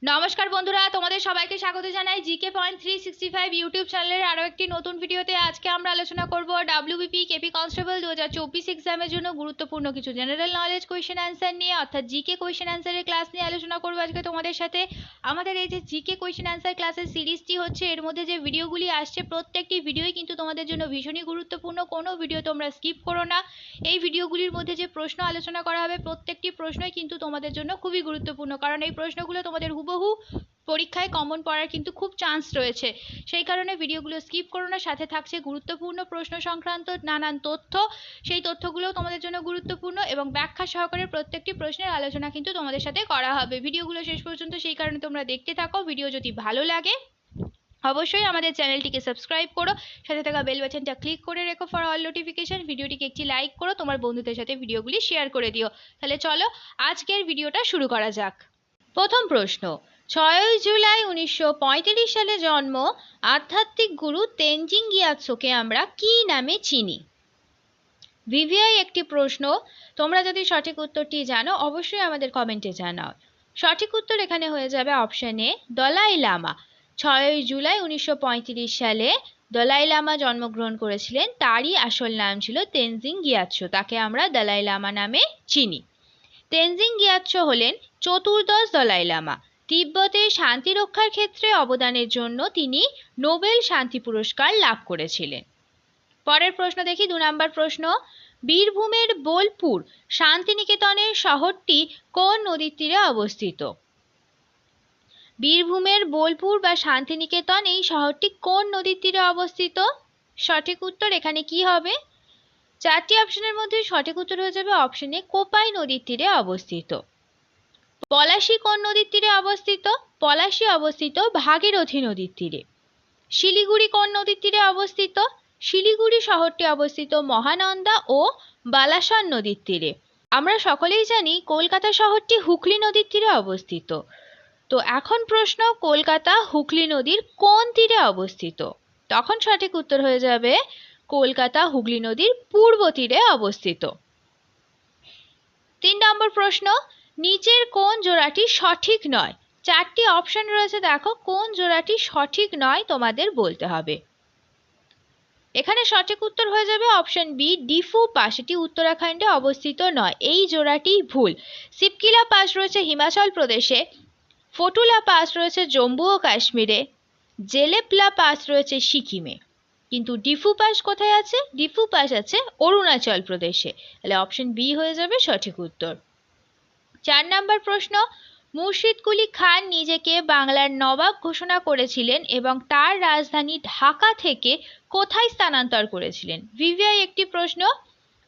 নমস্কার বন্ধুরা, তোমাদের সবাইকে স্বাগত জানাই জিকে পয়েন্ট 365 ইউটিউব চ্যানেলের আরও একটি নতুন ভিডিওতে। আজকে আমরা আলোচনা করব ডাব্লিউবিপি কেপি কনস্টেবল 2024 এক্সামের জন্য গুরুত্বপূর্ণ কিছু জেনারেল নলেজ কোয়েশ্চেন অ্যান্সার নিয়ে, অর্থাৎ জিকে কোয়েশ্চেন অ্যান্সারের ক্লাস নিয়ে আলোচনা করবো আজকে তোমাদের সাথে। আমাদের এই যে জিকে কোয়েশ্চেন অ্যান্সার ক্লাসের সিরিজটি হচ্ছে, এর মধ্যে যে ভিডিওগুলি আসছে প্রত্যেকটি ভিডিওই কিন্তু তোমাদের জন্য ভীষণই গুরুত্বপূর্ণ। কোনো ভিডিও তোমরা স্কিপ করো না। এই ভিডিওগুলির মধ্যে যে প্রশ্ন আলোচনা করা হবে প্রত্যেকটি প্রশ্নই কিন্তু তোমাদের জন্য খুবই গুরুত্বপূর্ণ, কারণ এই প্রশ্নগুলো তোমাদের হুবহু পরীক্ষায় কমন পড়ার কিন্তু খুব চান্স রয়েছে। সেই কারণে ভিডিওগুলো স্কিপ করো না। সাথে থাকছে গুরুত্বপূর্ণ প্রশ্ন সংক্রান্ত নানান তথ্য, সেই তথ্যগুলো তোমাদের জন্য গুরুত্বপূর্ণ এবং ব্যাখ্যা সহকারে প্রত্যেকটি প্রশ্নের আলোচনা কিন্তু তোমাদের সাথে করা হবে। ভিডিওগুলো শেষ পর্যন্ত সেই কারণে তোমরা দেখতে থাকো। ভিডিও যদি ভালো লাগে অবশ্যই আমাদের চ্যানেলটিকে সাবস্ক্রাইব করো, সাথে থাকা বেল বাটনটা ক্লিক করে রেখো ফর অল নোটিফিকেশন। ভিডিওটিকে একটি লাইক করো, তোমার বন্ধুদের সাথে ভিডিওগুলি শেয়ার করে দিও। তাহলে চলো আজকের ভিডিওটা শুরু করা যাক। প্রথম প্রশ্ন, 6 জুলাই 1935 সালে জন্ম আধ্যাত্মিক গুরু তেনজিং গিয়াৎসোকে আমরা কি নামে চিনি? ভিভিআই একটি প্রশ্ন। তোমরা যদি সঠিক উত্তরটি জানো অবশ্যই আমাদের কমেন্টে জানাও। সঠিক উত্তর এখানে হয়ে যাবে অপশন এ, দলাই লামা। 6 জুলাই 1935 সালে দলাই লামা জন্মগ্রহণ করেছিলেন। তারই আসল নাম ছিল তেনজিং গিয়াৎসো, তাকে আমরা দলাই লামা নামে চিনি। তেনজিং গিয়াৎসো হলেন চতুর্দশ দলাই লামা। তিব্বতে শান্তি রক্ষার ক্ষেত্রে অবদানের জন্য তিনি নোবেল শান্তি পুরস্কার লাভ করেছিলেন। পরের প্রশ্ন দেখি, 2 নম্বর প্রশ্ন, বীরভূমের বোলপুর শান্তিনিকেতনের শহরটি কোন নদীর তীরে অবস্থিত? বীরভূমের বোলপুর বা শান্তিনিকেতন এই শহরটি কোন নদীর তীরে অবস্থিত? সঠিক উত্তর এখানে কি হবে? 4টি অপশনের মধ্যে সঠিক উত্তর হয়ে যাবে অপশন এ, কোপাই নদীর তীরে অবস্থিত। পলাশী কোন নদীর তীরে অবস্থিত? পলাশী অবস্থিত ভাগীরথী নদীর তীরে। শিলিগুড়ি কোন নদীর তীরে অবস্থিত? শিলিগুড়ি শহরটি অবস্থিত মহানন্দা ও বালাসন নদীর তীরে। আমরা সকলেই জানি কলকাতা শহরটি হুগলি নদীর তীরে অবস্থিত। তো এখন প্রশ্ন, কলকাতা হুগলি নদীর কোন তীরে অবস্থিত? তখন সঠিক উত্তর হয়ে যাবে কলকাতা হুগলি নদীর পূর্ব তীরে অবস্থিত। 3 নম্বর প্রশ্ন, নিচের কোন জোড়াটি সঠিক নয়? 4টি অপশন রয়েছে, দেখো কোন জোড়াটি সঠিক নয় তোমাদের বলতে হবে। এখানে সঠিক উত্তর হয়ে যাবে অপশন বি, ডিফু পাস। এটি উত্তরাখণ্ডে অবস্থিত নয়, এই জোড়াটি ভুল। সিপকিলা পাস রয়েছে হিমাচল প্রদেশে, ফটুলা পাস রয়েছে জম্মু ও কাশ্মীরে, জেলেপলা পাস রয়েছে সিকিমে, কিন্তু ডিফু পাস কোথায় আছে? ডিফু পাস আছে অরুণাচল প্রদেশে। তাহলে অপশন বি হয়ে যাবে সঠিক উত্তর। 4 নম্বর প্রশ্ন, মুর্শিদ কুলি খান নিজেকে বাংলার নবাব ঘোষণা করেছিলেন এবং তার রাজধানী ঢাকা থেকে কোথায় স্থানান্তর করেছিলেন? ভিভিআই একটি প্রশ্ন।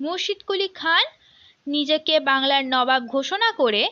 মুর্শিদ কুলি খান নিজেকে বাংলার নবাব ঘোষণা করে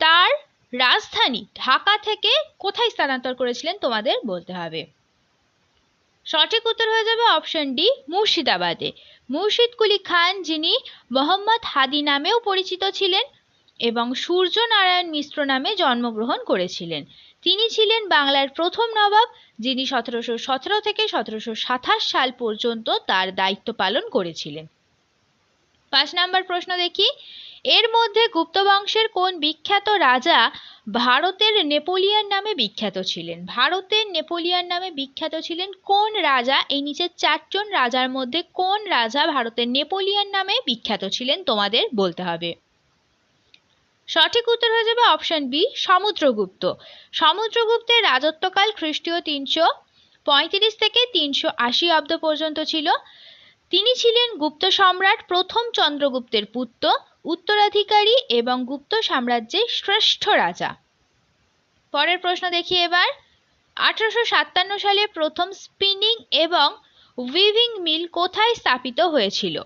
তার রাজধানী ঢাকা থেকে কোথায় স্থানান্তর করেছিলেন তোমাদের বলতে হবে। সঠিক উত্তর হয়ে যাবে অপশন ডি, মুর্শিদাবাদে। মুর্শিদ কুলি খান, যিনি মোহাম্মদ হাদি নামেও পরিচিত ছিলেন এবং সূর্য নারায়ণ মিশ্র নামে জন্মগ্রহণ করেছিলেন, তিনি ছিলেন বাংলার প্রথম নবাব, যিনি 1717 থেকে 1727 সাল পর্যন্ত তার দায়িত্ব পালন করেছিলেন। 5 নম্বর প্রশ্ন দেখি, এর মধ্যে গুপ্ত বংশের কোন বিখ্যাত রাজা ভারতের নেপোলিয়ন নামে বিখ্যাত ছিলেন? ভারতের নেপোলিয়ন নামে বিখ্যাত ছিলেন কোন রাজা? এই নিচের 4 জন রাজার মধ্যে কোন রাজা ভারতের নেপোলিয়ন নামে বিখ্যাত ছিলেন তোমাদের বলতে হবে। সঠিক উত্তর হয়ে যাবে অপশন বি, সমুদ্রগুপ্ত। সমুদ্রগুপ্তের রাজত্বকাল খ্রিস্টীয় 335 থেকে 380 অব্দ পর্যন্ত ছিল। তিনি ছিলেন গুপ্ত সম্রাট প্রথম চন্দ্রগুপ্তের পুত্র, উত্তরাধিকারী এবং গুপ্ত সাম্রাজ্যের শ্রেষ্ঠ রাজা। পরের প্রশ্ন দেখি এবার, 1857 সালে প্রথম স্পিনিং এবং উইভিং মিল কোথায় স্থাপিত হয়েছিল?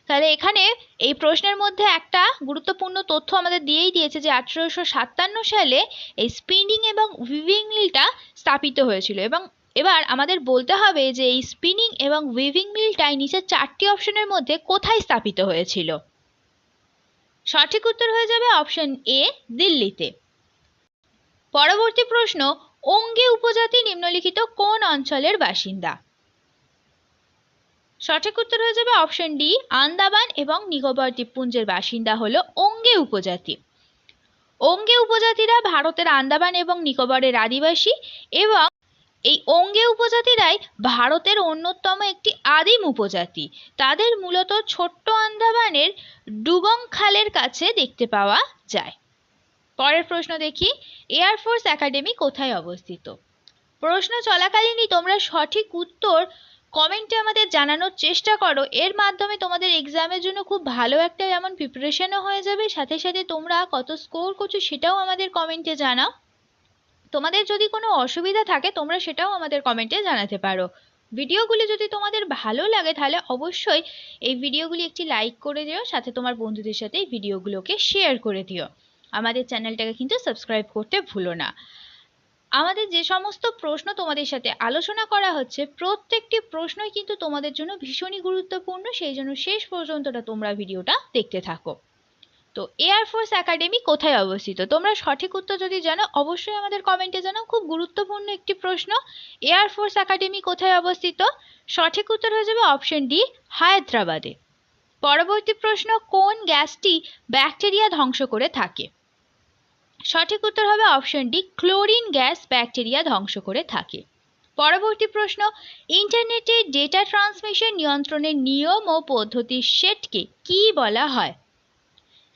তাহলে এখানে এই প্রশ্নের মধ্যে একটা গুরুত্বপূর্ণ তথ্য আমাদের দিয়েই দিয়েছে যে 1857 সালে এই স্পিনিং এবং উইভিং মিলটা স্থাপিত হয়েছিল। এবং এবার আমাদের বলতে হবে যে এই স্পিনিং এবং উইভিং মিলটাই নিচের 4টি অপশনের মধ্যে কোথায় স্থাপিত হয়েছিল? সঠিক উত্তর হয়ে যাবে অপশন এ, দিল্লিতে। পরবর্তী প্রশ্ন, ওঙ্গে উপজাতি নিম্নলিখিত কোন অঞ্চলের বাসিন্দা? সঠিক উত্তর হয়ে যাবে অপশন ডি, আন্দামান এবং নিকোবর দ্বীপপুঞ্জের বাসিন্দা হলো ওঙ্গে উপজাতি। ওঙ্গে উপজাতিরা ভারতের আন্দামান এবং নিকোবরের আদিবাসী এবং এই ওঙ্গে উপজাতিরাই ভারতের অন্যতম একটি আদিম উপজাতি। তাদের মূলত ছোট্ট আন্দামানের ডুবং খালের কাছে দেখতে পাওয়া যায়। পরের প্রশ্ন দেখি, এয়ারফোর্স একাডেমি কোথায় অবস্থিত? প্রশ্ন চলাকালীনই তোমরা সঠিক উত্তর কমেন্টে আমাদের জানানোর চেষ্টা করো। এর মাধ্যমে তোমাদের এক্সামের জন্য খুব ভালো একটা যেমন প্রিপারেশনও হয়ে যাবে, সাথে সাথে তোমরা কত স্কোর করছো সেটাও আমাদের কমেন্টে জানাও। তোমাদের যদি কোনো অসুবিধা থাকে তোমরা সেটাও আমাদের কমেন্টে জানাতে পারো। ভিডিওগুলি যদি তোমাদের ভালো লাগে তাহলে অবশ্যই এই ভিডিওগুলি একটি লাইক করে দিও, সাথে তোমার বন্ধুদের সাথে এই ভিডিওগুলোকে শেয়ার করে দিও। আমাদের চ্যানেলটাকে কিন্তু সাবস্ক্রাইব করতে ভুলো না। আমাদের যে সমস্ত প্রশ্ন তোমাদের সাথে আলোচনা করা হচ্ছে প্রত্যেকটি প্রশ্নই কিন্তু তোমাদের জন্য ভীষণই গুরুত্বপূর্ণ, সেই জন্য শেষ পর্যন্তটা তোমরা ভিডিওটা দেখতে থাকো। তো এয়ারফোর্স একাডেমি কোথায় অবস্থিত? তোমরা সঠিক উত্তর যদি জানো অবশ্যই আমাদের কমেন্টে জানাও। খুব গুরুত্বপূর্ণ একটি প্রশ্ন, এয়ারফোর্স একাডেমি কোথায় অবস্থিত? সঠিক উত্তর হয়ে যাবে অপশন ডি, হায়দ্রাবাদে। পরবর্তী প্রশ্ন, কোন গ্যাসটি ব্যাকটেরিয়া ধ্বংস করে থাকে? সঠিক উত্তর হবে option D, chlorine gas bacteria ধ্বংস করে থাকে। পরবর্তী প্রশ্ন, ইন্টারনেটে ডেটা ট্রান্সমিশন নিয়ন্ত্রণের নিয়ম ও পদ্ধতির সেটকে কি বলা হয়?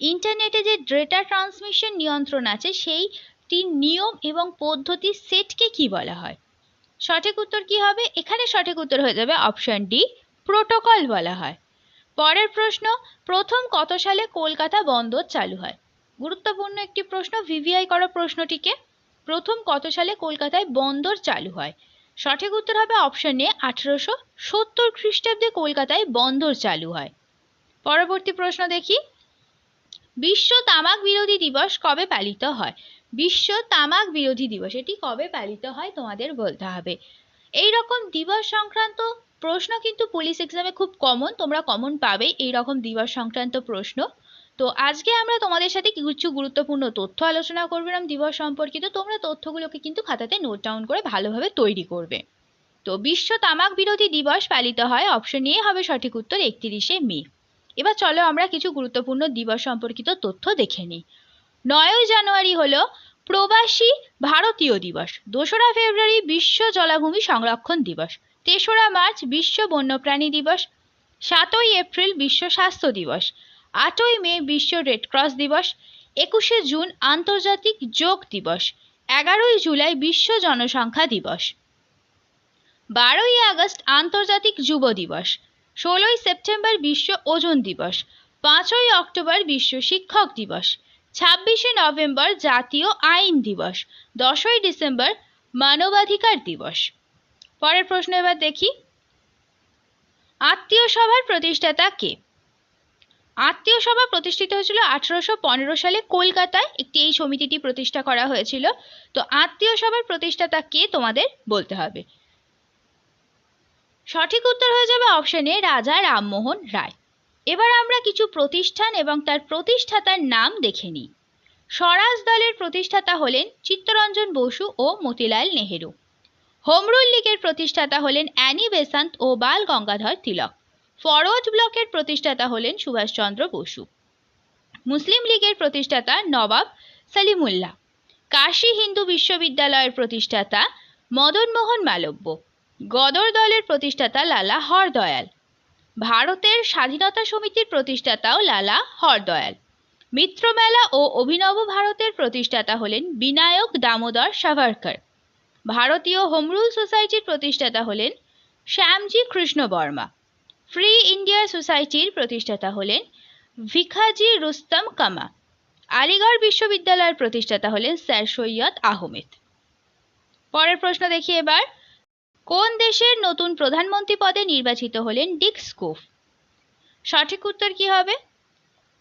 ইন্টারনেটে যে ডেটা ট্রান্সমিশন নিয়ন্ত্রণ আছে সেইটির নিয়ম এবং পদ্ধতির সেটকে কি বলা হয়? সঠিক উত্তর কি হবে? এখানে সঠিক উত্তর হয়ে যাবে অপশন ডি, প্রোটোকল বলা হয়। পরের প্রশ্ন, প্রথম কত সালে কলকাতা বন্দর চালু হয়? গুরুত্বপূর্ণ একটি প্রশ্ন, ভিভিআই করা প্রশ্নটিকে। প্রথম কত সালে কলকাতায় বন্দর চালু হয়? সঠিক উত্তর হবে অপশন এ, 1870 খ্রিস্টাব্দে কলকাতায় বন্দর চালু হয়। পরবর্তী প্রশ্ন দেখি, বিশ্ব তামাক বিরোধী দিবস কবে পালিত হয়? বিশ্ব তামাক বিরোধী দিবস এটি কবে পালিত হয় তোমাদের বলতে হবে। এই রকম দিবস সংক্রান্ত প্রশ্ন কিন্তু পুলিশ এক্সামে খুব কমন, তোমরা কমন পাবে এই রকম দিবস সংক্রান্ত প্রশ্ন। তো আজকে আমরা তোমাদের সাথে কিছু গুরুত্বপূর্ণ তথ্য আলোচনা করলাম দিবস সম্পর্কিত। তোমরা তথ্যগুলোকে কিন্তু খাতাতে নোট ডাউন করে ভালোভাবে তৈরি করবে। তো বিশ্ব তামাক বিরোধী দিবস পালিত হয় অপশন এ হবে সঠিক উত্তর, 31শে মে। এবার চলো আমরা কিছু গুরুত্বপূর্ণ দিবস সম্পর্কিত তথ্য দেখে নিই। 9ই জানুয়ারি হলো প্রবাসী ভারতীয় দিবস। 2রা ফেব্রুয়ারি বিশ্ব জলাভূমি সংরক্ষণ দিবস। 3রা মার্চ বিশ্ব বন্যপ্রাণী দিবস। 7ই এপ্রিল বিশ্ব স্বাস্থ্য দিবস। 8ই মে বিশ্ব রেড ক্রস দিবস। 21শে জুন আন্তর্জাতিক যোগ দিবস। 11ই জুলাই বিশ্ব জনসংখ্যা দিবস। 12ই আগস্ট আন্তর্জাতিক যুব দিবস। 16ই সেপ্টেম্বর বিশ্ব ওজন দিবস। 5ই অক্টোবর বিশ্ব শিক্ষক দিবস। 26শে নভেম্বর জাতীয় আইন দিবস। 10ই ডিসেম্বর মানবাধিকার দিবস। পরের প্রশ্ন এবার দেখি, আত্মীয় সভার প্রতিষ্ঠাতা কে? আত্মীয় সভা প্রতিষ্ঠিত হয়েছিল 1815 সালে কলকাতায়, একটি এই সমিতিটি প্রতিষ্ঠা করা হয়েছিল। তো আত্মীয় সভার প্রতিষ্ঠাতা কে তোমাদের বলতে হবে। সঠিক উত্তর হয়ে যাবে অপশন এ, রাজা রামমোহন রায়। এবার আমরা কিছু প্রতিষ্ঠান এবং তার প্রতিষ্ঠাতার নাম দেখে নিই। স্বরাজ দলের প্রতিষ্ঠাতা হলেন চিত্তরঞ্জন বসু ও মতিলাল নেহেরু। হোম রুল লীগের প্রতিষ্ঠাতা হলেন অ্যানি বেসান্ত ও বাল গঙ্গাধর তিলক। ফরওয়ার্ড ব্লকের প্রতিষ্ঠাতা হলেন সুভাষচন্দ্র বসু। মুসলিম লীগের প্রতিষ্ঠাতা নবাব সলিমুল্লাহ। কাশী হিন্দু বিশ্ববিদ্যালয়ের প্রতিষ্ঠাতা মদন মোহন মালব্য। গদর দলের প্রতিষ্ঠাতা লালা হরদয়াল। ভারতের স্বাধীনতা সমিতির প্রতিষ্ঠাতাও লালা হরদয়াল। মিত্রমেলা ও অভিনব ভারতের প্রতিষ্ঠাতা হলেন বিনায়ক দামোদর সাভারকর। ভারতীয় হোম রুল সোসাইটির প্রতিষ্ঠাতা হলেন শ্যামজি কৃষ্ণ বর্মা। ফ্রি ইন্ডিয়া সোসাইটির প্রতিষ্ঠাতা হলেন ভিখাজি রুস্তম কামা। আলিগড় বিশ্ববিদ্যালয়ের প্রতিষ্ঠাতা হলেন স্যার সৈয়দ আহমেদ। পরের প্রশ্ন দেখি এবার, কোন দেশের নতুন প্রধানমন্ত্রী পদে নির্বাচিত হলেন ডিক স্কোফ? সঠিক উত্তর কি হবে?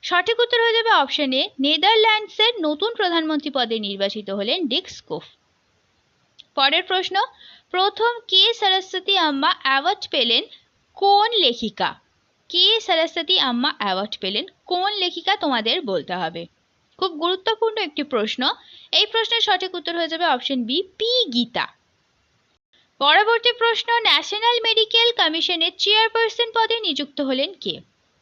সঠিক উত্তর হয়ে যাবে অপশন এ, নেদারল্যান্ডসের নতুন প্রধানমন্ত্রী পদে নির্বাচিত হলেন ডিক স্কোফ। পরের প্রশ্ন, প্রথম কে সরস্বতী আম্মা অ্যাওয়ার্ড পেলেন কোন লেখিকা? কে সরস্বতী আম্মা অ্যাওয়ার্ড পেলেন কোন লেখিকা তোমাদের বলতে হবে। খুব গুরুত্বপূর্ণ একটি প্রশ্ন, এই প্রশ্নের সঠিক উত্তর হয়ে যাবে অপশন বি, পি গীতা। পরবর্তী প্রশ্ন, ন্যাশনাল মেডিকেল কমিশনের চেয়ারপারসন পদে নিযুক্ত হলেন কে?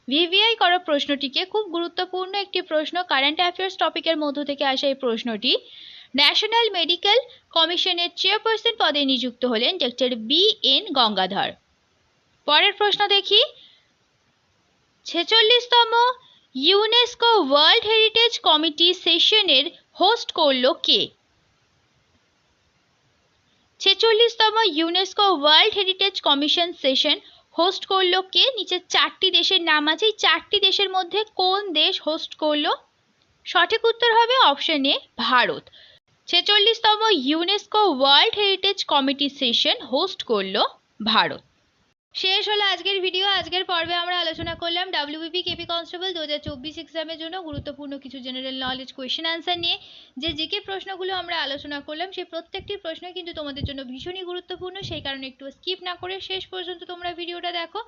ভিভিআই করো প্রশ্নটিকে, খুব গুরুত্বপূর্ণ একটি প্রশ্ন, কারেন্ট অ্যাফেয়ার্স টপিকের মধ্য থেকে আসা এই প্রশ্নটি। ন্যাশনাল মেডিকেল কমিশনের চেয়ারপারসন পদে নিযুক্ত হলেন ডক্টর বি.এন. গঙ্গাধর। পরের প্রশ্ন দেখি, 46তম ইউনেস্কো ওয়ার্ল্ড হেরিটেজ কমিটি সেশনের হোস্ট করলো কে? 46তম UNESCO world heritage commission session host করলো কে? নিচে 4টি দেশের নাম আছে, এই 4টি দেশের মধ্যে কোন দেশ হোস্ট করলো? সঠিক উত্তর হবে অপশন এ, ভারত। 46তম UNESCO world heritage committee session host করলো ভারত। শেষ হলো আজকের ভিডিও। আজকের পর্বে আমরা আলোচনা করলাম ডাব্লিউবিপি কেপি কনস্টেবল 2024 এক্সামের জন্য গুরুত্বপূর্ণ কিছু জেনারেল নলেজ কোয়েশ্চেন আনসার নিয়ে। যে জিকে প্রশ্নগুলো আমরা আলোচনা করলাম সেই প্রত্যেকটি প্রশ্নই কিন্তু তোমাদের জন্য ভীষণই গুরুত্বপূর্ণ, সেই কারণে একটু স্কিপ না করে শেষ পর্যন্ত তোমরা ভিডিওটা দেখো।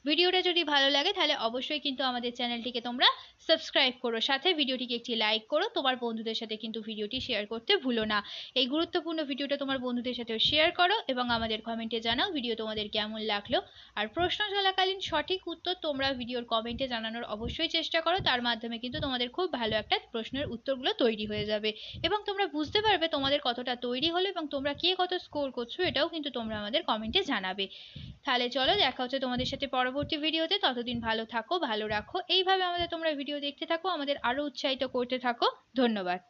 ভিডিওটা যদি ভালো লাগে তাহলে অবশ্যই কিন্তু আমাদের চ্যানেলটিকে তোমরা সাবস্ক্রাইব করো, সাথে ভিডিওটিকে একটি লাইক করো, তোমার বন্ধুদের সাথে কিন্তু ভিডিওটি শেয়ার করতে ভুলো না। এই গুরুত্বপূর্ণ ভিডিওটা তোমার বন্ধুদের সাথেও শেয়ার করো এবং আমাদের কমেন্টে জানাও ভিডিও তোমাদের কেমন লাগলো। আর প্রশ্ন চলাকালীন সঠিক উত্তর তোমরা ভিডিওর কমেন্টে জানানোর অবশ্যই চেষ্টা করো, তার মাধ্যমে কিন্তু তোমাদের খুব ভালো একটা প্রশ্নের উত্তরগুলো তৈরি হয়ে যাবে এবং তোমরা বুঝতে পারবে তোমাদের কতটা তৈরি হলো এবং তোমরা কে কত স্কোর করছো, এটাও কিন্তু তোমরা আমাদের কমেন্টে জানাবে। তাহলে চলো, দেখা হচ্ছে তোমাদের সাথে পরবর্তী ভিডিওতে। ততদিন ভালো থাকো, ভালো রাখো, এইভাবে আমাদের তোমরা ভিডিও দেখতে থাকো, আমাদের আরো উৎসাহিত করতে থাকো। ধন্যবাদ।